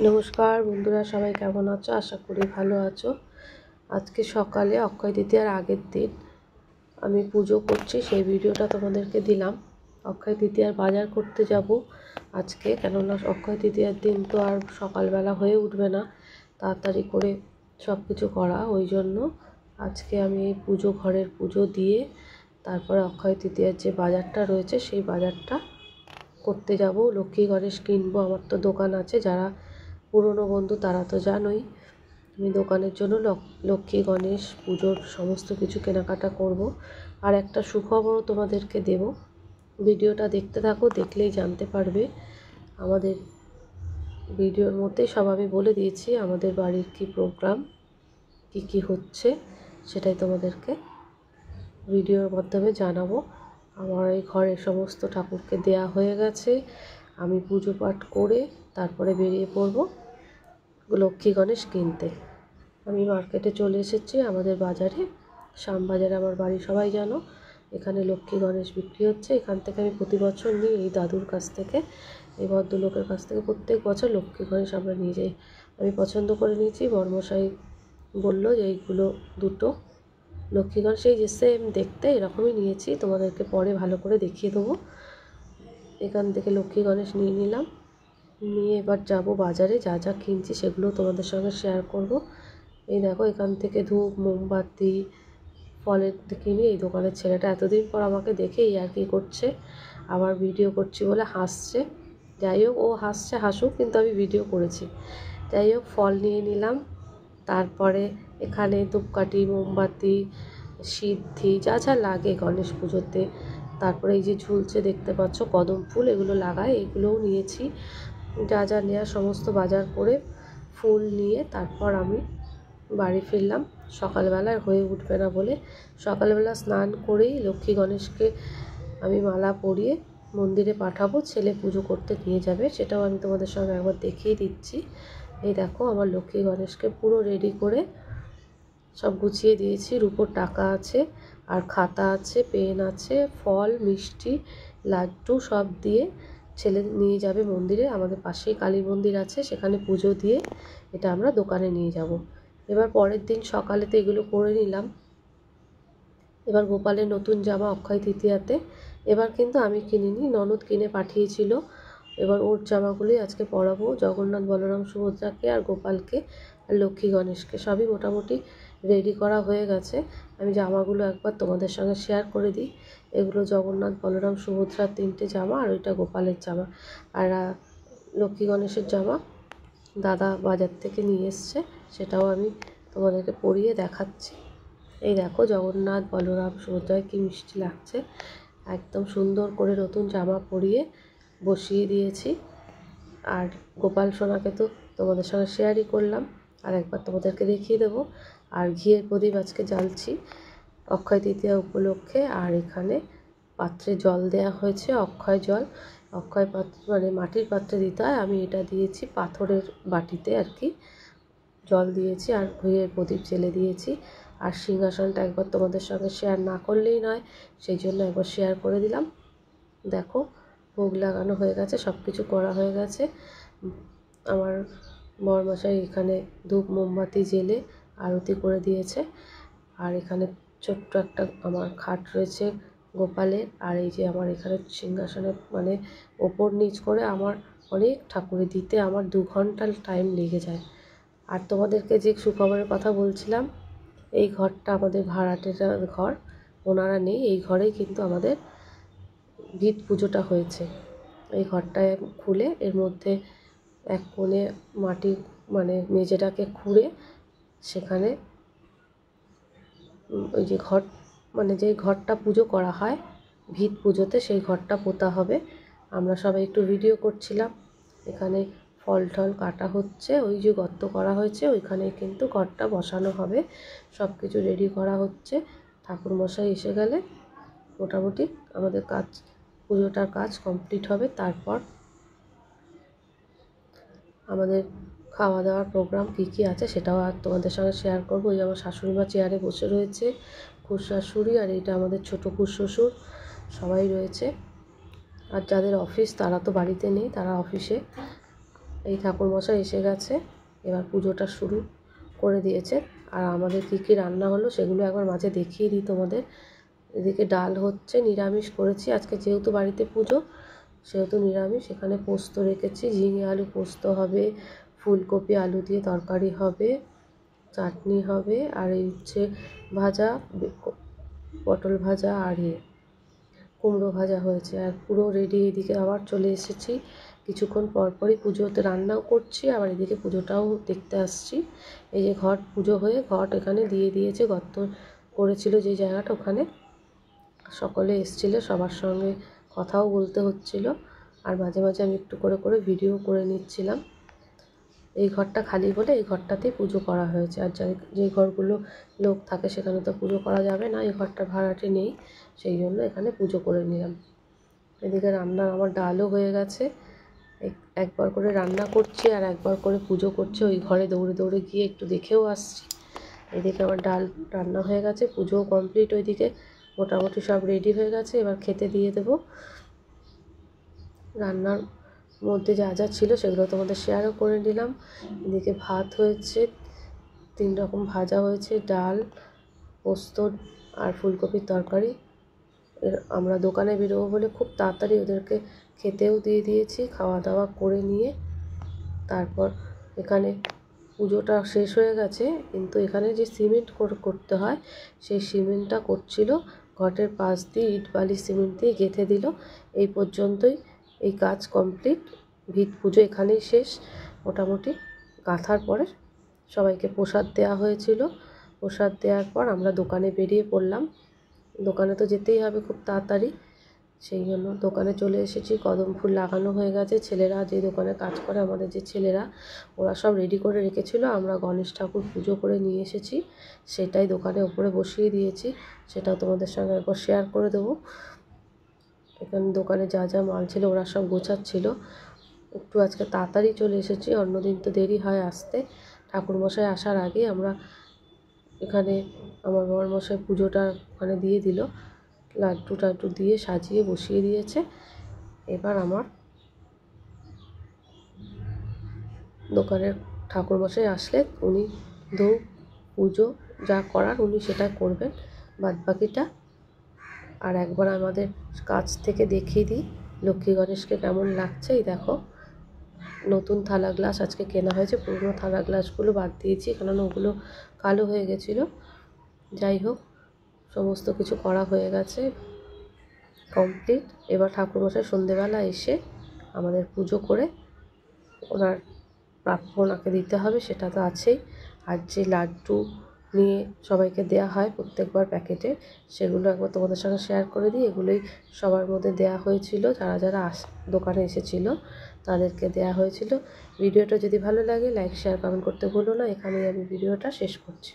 নমস্কার বন্ধুরা, সবাই কেমন আছো? আশা করি ভালো আছো। আজকে সকালে অক্ষয় তৃতীয়ার আগের দিন আমি পুজো করছি, সেই ভিডিওটা তোমাদেরকে দিলাম। অক্ষয় তৃতীয়ার বাজার করতে যাব আজকে, কেননা অক্ষয় তৃতীয়ার দিন তো আর সকালবেলা হয়ে উঠবে না তাড়াতাড়ি করে সব কিছু করা। ওই জন্য আজকে আমি এই ঘরের পুজো দিয়ে তারপরে অক্ষয় তৃতীয়ার যে বাজারটা রয়েছে সেই বাজারটা করতে যাব। লক্ষ্মী গণেশ কিনবো, আমার তো দোকান আছে, যারা পুরনো বন্ধু তারা তো জানোই আমি দোকানের জন্য লক্ষ্মী গণেশ পুজোর সমস্ত কিছু কেনাকাটা করব। আর একটা সুখবরও তোমাদেরকে দেব, ভিডিওটা দেখতে থাকো, দেখলেই জানতে পারবে। আমাদের ভিডিওর মধ্যে সব আমি বলে দিয়েছি আমাদের বাড়ির কি প্রোগ্রাম, কি হচ্ছে, সেটাই তোমাদেরকে ভিডিওর মাধ্যমে জানাবো। আমার এই ঘরের সমস্ত ঠাকুরকে দেয়া হয়ে গেছে, আমি পুজো পাঠ করে তারপরে বেরিয়ে পড়ব লক্ষ্মী গণেশ কিনতে। আমি মার্কেটে চলে এসেছি, আমাদের বাজারে, শ্যামবাজারে আমার বাড়ি, সবাই জানো। এখানে লক্ষ্মী গণেশ বিক্রি হচ্ছে। এখান থেকে আমি প্রতি বছর নিই, এই দাদুর কাছ থেকে, এই ভদ্রলোকের কাছ থেকে প্রত্যেক বছর লক্ষ্মী গণেশ আমরা নিয়ে যাই। আমি পছন্দ করে নিয়েছি, বর্মশাই বললো যে এইগুলো দুটো লক্ষ্মী গণেশ, এই যে সেম দেখতে এরকমই নিয়েছি, তোমাদেরকে পরে ভালো করে দেখিয়ে দেবো। এখান থেকে লক্ষ্মী গণেশ নিয়ে নিলাম, নিয়ে এবার যাব বাজারে, যা যা কিনছি সেগুলো তোমাদের সঙ্গে শেয়ার করব। এই দেখো, এখান থেকে ধূপ, মোমবাতি, ফলের কিনি। এই দোকানের ছেলেটা এতদিন পর আমাকে দেখে আর কি করছে, আবার ভিডিও করছি বলে হাসছে। যাই হোক, ও হাসছে, হাসুক, কিন্তু আমি ভিডিও করেছি। যাই হোক, ফল নিয়ে নিলাম। তারপরে এখানে ধূপকাঠি, মোমবাতি, সিদ্ধি, যা যা লাগে গণেশ পুজোতে। তারপরে এই যে ঝুলছে দেখতে পাচ্ছ কদম ফুল, এগুলো লাগায়, এগুলোও নিয়েছি। যা যা নেওয়া সমস্ত বাজার করে ফুল নিয়ে তারপর আমি বাড়ি ফিরলাম। সকালবেলায় হয়ে উঠবে না বলে সকালবেলা স্নান করেই লক্ষ্মী গণেশকে আমি মালা পরিয়ে মন্দিরে পাঠাবো, ছেলে পুজো করতে নিয়ে যাবে, সেটাও আমি তোমাদের সঙ্গে একবার দেখিয়ে দিচ্ছি। এই দেখো, আমার লক্ষ্মী গণেশকে পুরো রেডি করে সব গুছিয়ে দিয়েছি। রূপোর টাকা আছে, আর খাতা আছে, পেন আছে, ফল, মিষ্টি, লাড্ডু সব দিয়ে ছেলে নিয়ে যাবে মন্দিরে। আমাদের পাশেই কালী মন্দির আছে, সেখানে পুজো দিয়ে এটা আমরা দোকানে নিয়ে যাব। এবার পরের দিন সকালে তো এগুলো করে নিলাম। এবার গোপালের নতুন জামা অক্ষয় তৃতীয়াতে, এবার কিন্তু আমি কিনিনি, ননদ কিনে পাঠিয়েছিল। এবার ওর জামাগুলোই আজকে পরাবো, জগন্নাথ, বলরাম, সুভদ্রাকে, আর গোপালকে, আর লক্ষ্মী গণেশকে। সবই মোটামুটি রেডি করা হয়ে গেছে। আমি জামাগুলো একবার তোমাদের সঙ্গে শেয়ার করে দিই। এগুলো জগন্নাথ, বলরাম, সুভদ্রার 3টে জামা, আর ওইটা গোপালের জামা। আর লক্ষ্মী গণেশের জামা দাদা বাজার থেকে নিয়ে এসছে, সেটাও আমি তোমাদেরকে পরিয়ে দেখাচ্ছি। এই দেখো, জগন্নাথ, বলরাম, সুভদ্রায় কি মিষ্টি লাগছে। একদম সুন্দর করে নতুন জামা পরিয়ে বসিয়ে দিয়েছি। আর গোপাল সোনাকে তো তোমাদের সঙ্গে শেয়ারই করলাম, আর একবার তোমাদেরকে দেখিয়ে দেবো। আর ঘিয়ের প্রদীপ আজকে জ্বালছি অক্ষয় তৃতীয়া উপলক্ষে। আর এখানে পাত্রে জল দেয়া হয়েছে, অক্ষয় জল। অক্ষয় পাত্র মানে মাটির পাত্রে দিতে হয়, আমি এটা দিয়েছি পাথরের বাটিতে আর কি, জল দিয়েছি আর ঘিয়ের প্রদীপ জ্বেলে দিয়েছি। আর সিংহাসনটা একবার তোমাদের সঙ্গে শেয়ার না করলেই নয়, সেই জন্য একবার শেয়ার করে দিলাম। দেখো, ভোগ লাগানো হয়ে গেছে, সব কিছু করা হয়ে গেছে। আমার বরমশাই এখানে ধূপ মোমবাতি জ্বেলে আরতি করে দিয়েছে। আর এখানে ছোট্ট একটা আমার খাট রয়েছে গোপালের। আর এই যে আমার এখানে সিংহাসনে মানে ওপর নিচ করে আমার অনেক ঠাকুরে দিতে আমার 2 ঘন্টা টাইম লেগে যায়। আর তোমাদেরকে যে সুখবরের কথা বলছিলাম, এই ঘরটা আমাদের ভাড়াটের ঘর, ওনারা নেই, এই ঘরেই কিন্তু আমাদের ভিত পুজোটা হয়েছে। এই ঘরটায় খুলে এর মধ্যে এক কোণে মাটি মানে মেঝেটাকে খুঁড়ে সেখানে ওই যে ঘর মানে যেই ঘরটা পুজো করা হয় ভিত পুজোতে, সেই ঘরটা পোতা হবে। আমরা সবাই একটু ভিডিও করছিলাম। এখানে ফল টল কাটা হচ্ছে, ওই যে গর্ত করা হয়েছে ওইখানে কিন্তু ঘরটা বসানো হবে। সব কিছু রেডি করা হচ্ছে। ঠাকুরমশাই এসে গেলে মোটামুটি আমাদের কাজ, পুজোটার কাজ কমপ্লিট হবে। তারপর আমাদের খাওয়া দাওয়ার প্রোগ্রাম কী আছে সেটাও আর তোমাদের সঙ্গে শেয়ার করবো। ওই আমার শাশুড়িমা চেয়ারে বসে রয়েছে, খুড়শাশুড়ি, আর এইটা আমাদের ছোটো খুড়শ্বশুর, সবাই রয়েছে। আর যাদের অফিস তারা তো বাড়িতে নেই, তারা অফিসে। এই ঠাকুরমশাই এসে গেছে, এবার পুজোটা শুরু করে দিয়েছে। আর আমাদের কী কী রান্না হলো সেগুলো একবার মাঝে দেখিয়ে দিই তোমাদের। এদিকে ডাল হচ্ছে, নিরামিষ করেছি আজকে, যেহেতু বাড়িতে পুজো সেহেতু নিরামিষ। এখানে পোস্ত রেখেছি, ঝিঙে আলু পোস্ত হবে, ফুলকপি আলু দিয়ে তরকারি হবে, চাটনি হবে, আর এই হচ্ছে ভাজা, পটল ভাজা, আর কুমড়ো ভাজা হয়েছে। আর পুরো রেডি। এদিকে আবার চলে এসেছি, কিছুক্ষণ পরপরই পুজোতে রান্নাও করছি, আবার এদিকে পুজোটাও দেখতে আসছি। এই যে ঘট পুজো হয়ে ঘট এখানে দিয়ে দিয়েছে, গর্ত করেছিল যে জায়গাটা, ওখানে সকলে এসেছিল, সবার সঙ্গে কথাও বলতে হচ্ছিল, আর মাঝে মাঝে আমি একটু করে করে ভিডিও করে নিচ্ছিলাম। এই ঘরটা খালি বলে এই ঘরটাতেই পুজো করা হয়েছে। আর যে ঘরগুলো লোক থাকে সেখানে তো পুজো করা যাবে না, এই ঘরটা ভাড়াটে নেই, সেই জন্য এখানে পুজো করে নিলাম। এদিকে রান্নার আমার ডালও হয়ে গেছে, একবার করে রান্না করছি আর একবার করে পুজো করছি। ওই ঘরে দৌড়ে দৌড়ে গিয়ে একটু দেখেও আসছি। এদিকে আমার ডাল রান্না হয়ে গেছে, পুজোও কমপ্লিট, ওইদিকে মোটামুটি সব রেডি হয়ে গেছে, এবার খেতে দিয়ে দেবো। রান্নার মধ্যে যা যা ছিল সেগুলো তোমাদের শেয়ারও করে নিলাম। এদিকে ভাত হয়েছে, 3 রকম ভাজা হয়েছে, ডাল, পোস্ত আর ফুলকপির তরকারি। আমরা দোকানে বেরোবো বলে খুব তাড়াতাড়ি ওদেরকে খেতেও দিয়ে দিয়েছি, খাওয়া দাওয়া করে নিয়ে তারপর এখানে পুজোটা শেষ হয়ে গেছে, কিন্তু এখানে যে সিমেন্ট করতে হয় সেই সিমেন্টটা করছিল, ঘটের পাশ দিয়ে ইট বালি সিমেন্ট দিয়ে গেঁথে দিল। এই পর্যন্তই এই কাজ কমপ্লিট। ভিত পুজো এখানেই শেষ মোটামুটি। গাঁথার পরে সবাইকে প্রসাদ দেওয়া হয়েছিল, প্রসাদ দেওয়ার পর আমরা দোকানে বেরিয়ে পড়লাম। দোকানে তো যেতেই হবে খুব তাড়াতাড়ি, সেই জন্য দোকানে চলে এসেছি। কদম ফুল লাগানো হয়ে গেছে, ছেলেরা যে দোকানে কাজ করে আমাদের যে ছেলেরা, ওরা সব রেডি করে রেখেছিল। আমরা গণেশ ঠাকুর পুজো করে নিয়ে এসেছি, সেটাই দোকানে ওপরে বসিয়ে দিয়েছি, সেটাও তোমাদের সঙ্গে একবার শেয়ার করে দেবো। এখানে দোকানে যা যা মাল ছিল ওরা সব গোছাচ্ছিল। একটু আজকে তাড়াতাড়ি চলে এসেছি, অন্যদিন তো দেরি হয় আসতে। ঠাকুরমশাই আসার আগেই আমরা এখানে, আমার বরমশাই পুজোটা ওখানে দিয়ে দিল, লাড্ডু টাড্ডু দিয়ে সাজিয়ে বসিয়ে দিয়েছে। এবার আমার দোকানের ঠাকুরমশাই আসলে উনি ধূপ পুজো যা করার উনি সেটা করবেন, বাদবাকিটা। আর একবার আমাদের কাছ থেকে দেখিয়ে দিই লক্ষ্মী গণেশকে কেমন লাগছে। এই দেখো, নতুন থালা গ্লাস আজকে কেনা হয়েছে, পুরনো থালা গ্লাসগুলো বাদ দিয়েছি, কারণ ওগুলো কালো হয়ে গেছিলো। যাই হোক, সমস্ত কিছু করা হয়ে গেছে, কমপ্লিট। এবার ঠাকুরমশাই সন্ধেবেলা এসে আমাদের পুজো করে ওনার প্রাপ্য ওনাকে দিতে হবে, সেটা তো আছেই। আর যে লাড্ডু নিয়ে সবাইকে দেয়া হয় প্রত্যেকবার প্যাকেটে, সেগুলো একবার তোমাদের সঙ্গে শেয়ার করে দিই। এগুলোই সবার মধ্যে দেয়া হয়েছিল, যারা যারা দোকানে এসেছিল তাদেরকে দেয়া হয়েছিল। ভিডিওটা যদি ভালো লাগে লাইক শেয়ার কমেন্ট করতে ভুলো না। এখানেই আমি ভিডিওটা শেষ করছি।